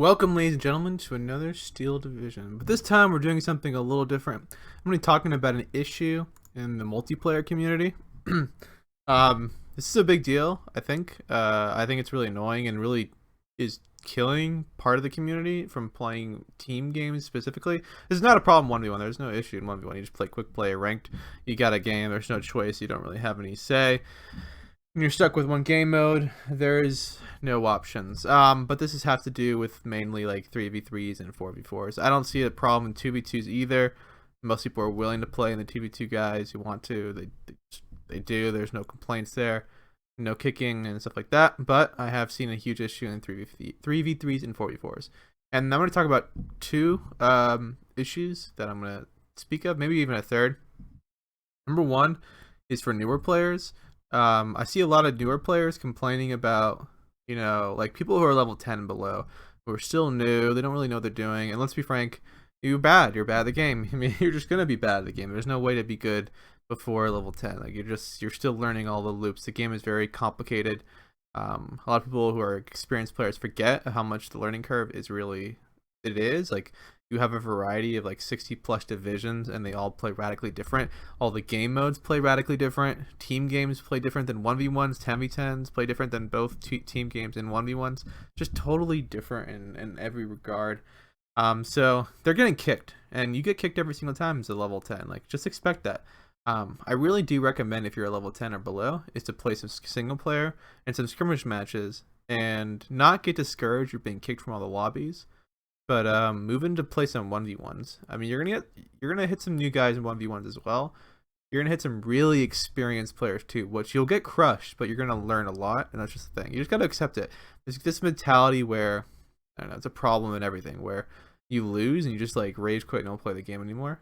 Welcome, ladies and gentlemen, to another Steel Division. But this time we're doing something a little different. I'm going to be talking about an issue in the multiplayer community. This is a big deal, I think. I think it's really annoying and really is killing part of the community from playing team games specifically. This is not a problem 1v1. There's no issue in 1v1. You just play quick play or ranked. You got a game. There's no choice. You don't really have any say. When you're stuck with one game mode, there is no options. But this has to do with mainly like 3v3s and 4v4s. I don't see a problem in 2v2s either. Most people are willing to play, and the 2v2 guys who want to, they do. There's no complaints there, no kicking and stuff like that. But I have seen a huge issue in 3v3s and 4v4s. And I'm going to talk about two issues that I'm going to speak of, maybe even a third. Number one is for newer players. I see a lot of newer players complaining about, like people who are level 10 and below, who are still new, they don't really know what they're doing, and let's be frank, you're bad at the game. I mean, you're just gonna be bad at the game. There's no way to be good before level 10. Like you're still learning all the loops. The game is very complicated. A lot of people who are experienced players forget how much the learning curve is really, it is. Like, you have a variety of like 60 plus divisions, and they all play radically different. All the game modes play radically different. Team games play different than 1v1s. 10v10s play different than both team games and 1v1s. Just totally different in every regard. So they're getting kicked, and you get kicked every single time as a level 10. Like, just expect that. I really do recommend, if you're a level 10 or below, is to play some single player and some skirmish matches, and not get discouraged you're being kicked from all the lobbies. But move into play some 1v1s. I mean, you're gonna hit some new guys in 1v1s as well. You're gonna hit some really experienced players too, which you'll get crushed, but you're gonna learn a lot, and that's just the thing. You just gotta accept it. There's this mentality where, I don't know, it's a problem in everything, where you lose and you just like rage quit and don't play the game anymore.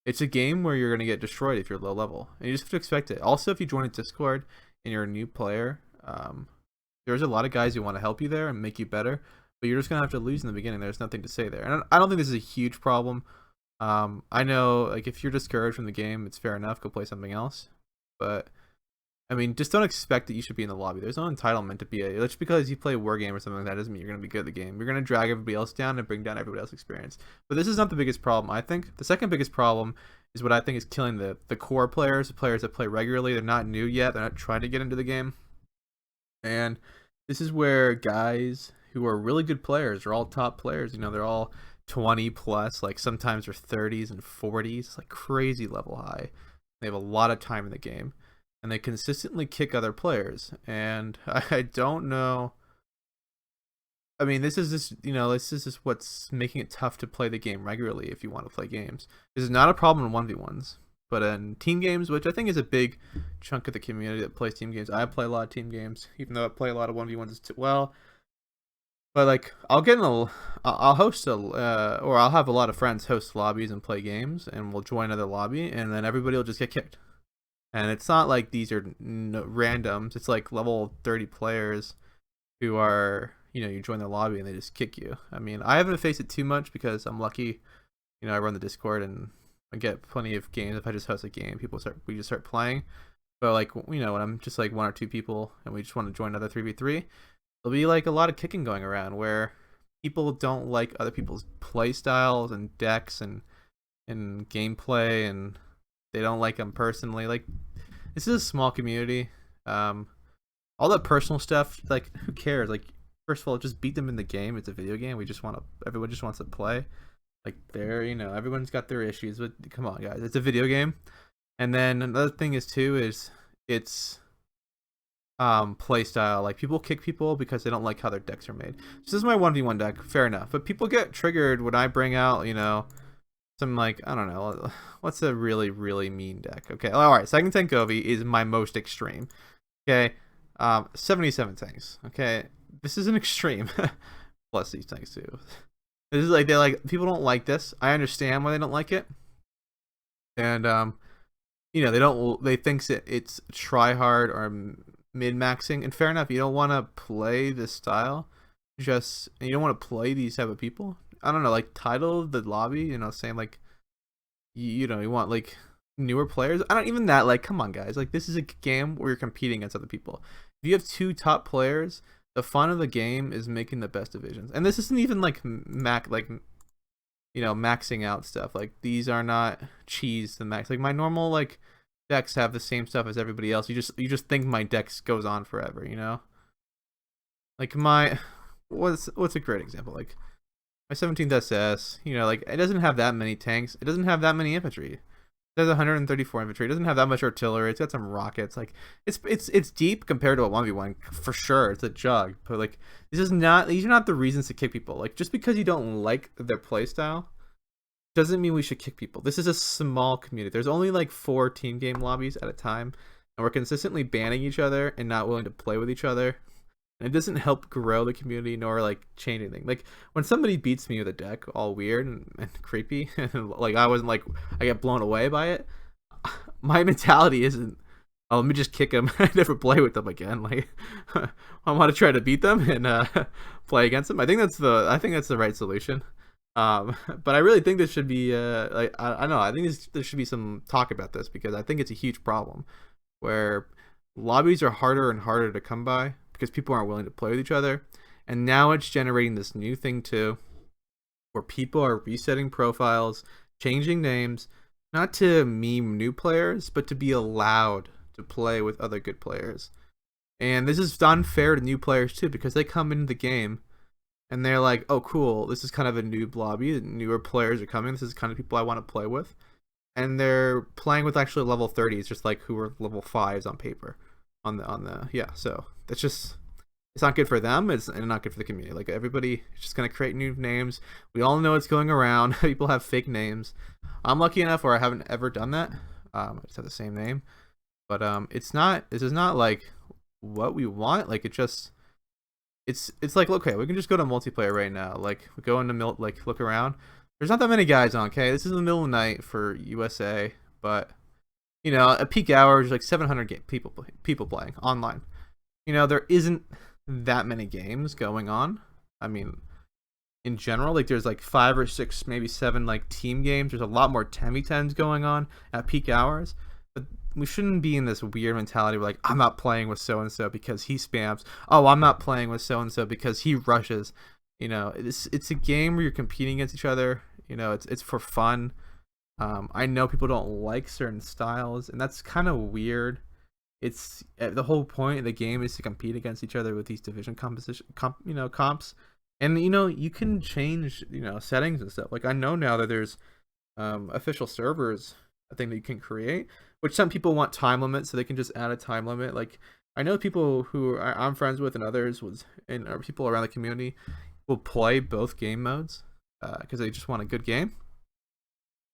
It's a game where you're gonna get destroyed if you're low level, and you just have to expect it. Also, if you join a Discord and you're a new player, there's a lot of guys who want to help you there and make you better. But you're just going to have to lose in the beginning. There's nothing to say there. And I don't think this is a huge problem. I know, like, if you're discouraged from the game, it's fair enough. Go play something else. But, I mean, just don't expect that you should be in the lobby. There's no entitlement to be just because you play a war game or something like that doesn't mean you're going to be good at the game. You're going to drag everybody else down and bring down everybody else's experience. But this is not the biggest problem, I think. The second biggest problem is what I think is killing the core players, the players that play regularly. They're not new yet. They're not trying to get into the game. And this is where guys who are really good players, are all top players, they're all 20 plus, like sometimes they're 30s and 40s, like crazy level high. They have a lot of time in the game, and they consistently kick other players. And I don't know, I mean, this is just what's making it tough to play the game regularly if you want to play games. This is not a problem in 1v1s, but in team games, which I think is a big chunk of the community that plays team games. I play a lot of team games, even though I play a lot of 1v1s as well. But like, I'll host or I'll have a lot of friends host lobbies and play games, and we'll join another lobby, and then everybody will just get kicked. And it's not like these are randoms. It's like level 30 players who are, you join their lobby and they just kick you. I mean, I haven't faced it too much because I'm lucky. I run the Discord and I get plenty of games. If I just host a game, we just start playing. But like, when I'm just like one or two people and we just want to join another 3v3. There'll be like a lot of kicking going around where people don't like other people's play styles and decks and gameplay, and they don't like them personally. Like, this is a small community. All that personal stuff, like, who cares? Like, first of all, just beat them in the game. It's a video game. Everyone just wants to play. Like, everyone's got their issues, but come on, guys, it's a video game. And then another thing is it's play style. Like, people kick people because they don't like how their decks are made. This is my 1v1 deck, fair enough, but people get triggered when I bring out some, like, I don't know, what's a really really mean deck. Okay, all right, Second Tank Govi is my most extreme. Okay, 77 tanks. Okay, this is an extreme. Plus these tanks too. This is like, people don't like this. I understand why they don't like it. And they think it's try hard or mid-maxing, and fair enough. You don't want to play this style, you don't want to play these type of people. I don't know, like, title the lobby, saying like, you want like newer players. I don't even that, like, come on guys, like, this is a game where you're competing against other people. If you have two top players the fun of the game is making the best divisions. And this isn't even like maxing out stuff. Like these are not cheese the max. Like my normal like decks have the same stuff as everybody else. You just think my decks goes on forever, you know? Like my what's a great example? Like my 17th SS, you know, like it doesn't have that many tanks. It doesn't have that many infantry. It has 134 infantry. It doesn't have that much artillery. It's got some rockets. Like it's deep compared to a 1v1 for sure. It's a jug, but like these are not the reasons to kick people. Like just because you don't like their playstyle doesn't mean we should kick people. This is a small community. There's only like 4 team game lobbies at a time, and we're consistently banning each other and not willing to play with each other. And it doesn't help grow the community nor like change anything. Like when somebody beats me with a deck all weird and creepy, and like I get blown away by it, my mentality isn't, oh, let me just kick them and never play with them again. Like I want to try to beat them and play against them. I think that's the right solution. But I really think this should be like I don't know. I think there should be some talk about this, because I think it's a huge problem where lobbies are harder and harder to come by because people aren't willing to play with each other. And now it's generating this new thing too, where people are resetting profiles, changing names, not to meme new players, but to be allowed to play with other good players. And this is unfair to new players too, because they come into the game and they're like, oh cool, this is kind of a noob lobby, newer players are coming, this is kind of people I want to play with. And they're playing with actually level 30s, just like who are level 5s on paper. So that's just, it's not good for them, and not good for the community. Like everybody is just gonna create new names. We all know it's going around. People have fake names. I'm lucky enough where I haven't ever done that. I just have the same name, but this is not like what we want. Like it's like, okay, we can just go to multiplayer right now. Like we go into look around. There's not that many guys on. Okay, this is in the middle of the night for USA, but you know, at peak hours, like 700 people playing online. You know, there isn't that many games going on. I mean, in general, like there's like 5 or 6, maybe 7 like team games. There's a lot more 10v10s going on at peak hours. But we shouldn't be in this weird mentality where like, I'm not playing with so and so because he spams. Oh, I'm not playing with so and so because he rushes. You know, it's a game where you're competing against each other. You know, it's for fun. I know people don't like certain styles, and that's kind of weird. It's the whole point of the game is to compete against each other with these division comps, and you know you can change settings and stuff. Like I know now that there's official servers, a thing that you can create, which some people want time limits, so they can just add a time limit. Like I know people who I'm friends with and others or people around the community will play both game modes because they just want a good game.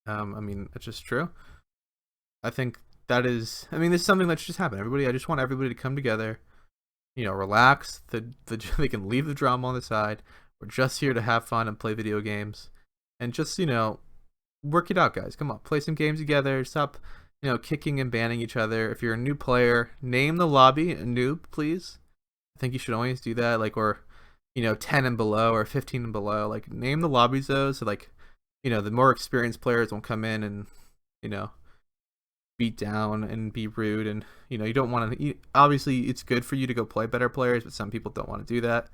I mean, it's just true. I think this is something that should just happen. I just want everybody to come together, relax. They can leave the drama on the side. We're just here to have fun and play video games, and just work it out, guys. Come on, play some games together. Stop, kicking and banning each other. If you're a new player, name the lobby a noob, please. I think you should always do that. Like, or 10 and below or 15 and below. Like, name the lobbies though, so like, the more experienced players won't come in and beat down and be rude, and you don't want to. Obviously, it's good for you to go play better players, but some people don't want to do that.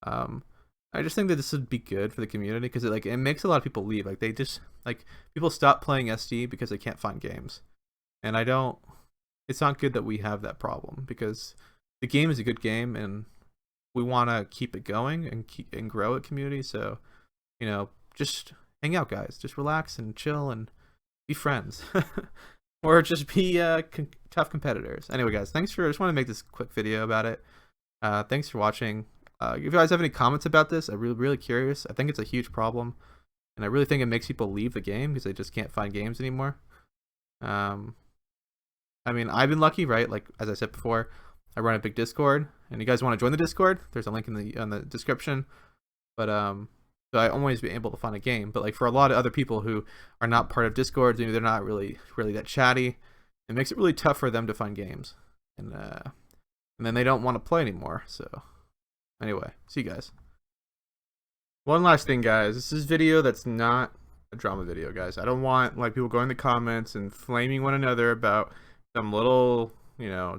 I just think that this would be good for the community because it makes a lot of people leave. Like they just people stop playing SD because they can't find games, and it's not good that we have that problem because the game is a good game and we want to keep it going and grow a community. So just hang out, guys. Just relax and chill and be friends. Or just be tough competitors. Anyway, guys, I just want to make this quick video about it. Thanks for watching. If you guys have any comments about this, I'm really curious. I think it's a huge problem, and I really think it makes people leave the game because they just can't find games anymore. I mean, I've been lucky, right? Like as I said before, I run a big Discord, and you guys want to join the Discord? There's a link in the description. But so I always be able to find a game. But like for a lot of other people who are not part of Discord, they're not really that chatty. It makes it really tough for them to find games, and then they don't want to play anymore. So anyway, see you guys. One last thing, guys. This is a video that's not a drama video, guys. I don't want people going in the comments and flaming one another about some little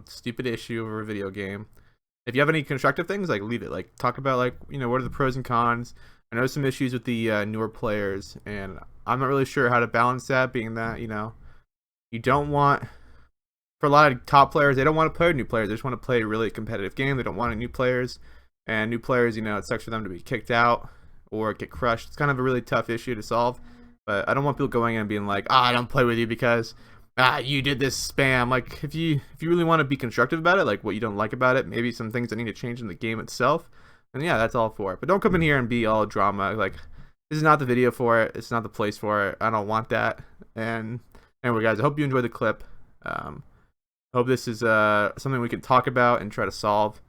stupid issue over a video game. if you have any constructive things, like leave it. Like talk about like what are the pros and cons. I know some issues with the newer players, and I'm not really sure how to balance that. Being that you don't want, for a lot of top players, they don't want to play with new players. They just want to play a really competitive game. They don't want any new players, and new players, it sucks for them to be kicked out or get crushed. It's kind of a really tough issue to solve. But I don't want people going in and being like, I don't play with you because you did this spam. Like if you really want to be constructive about it, like what you don't like about it, maybe some things that need to change in the game itself, and yeah, that's all for it. But don't come in here and be all drama. Like this is not the video for it. It's not the place for it. I don't want that. And anyway, guys, I hope you enjoyed the clip. Hope this is something we can talk about and try to solve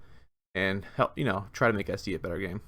and help try to make SD a better game.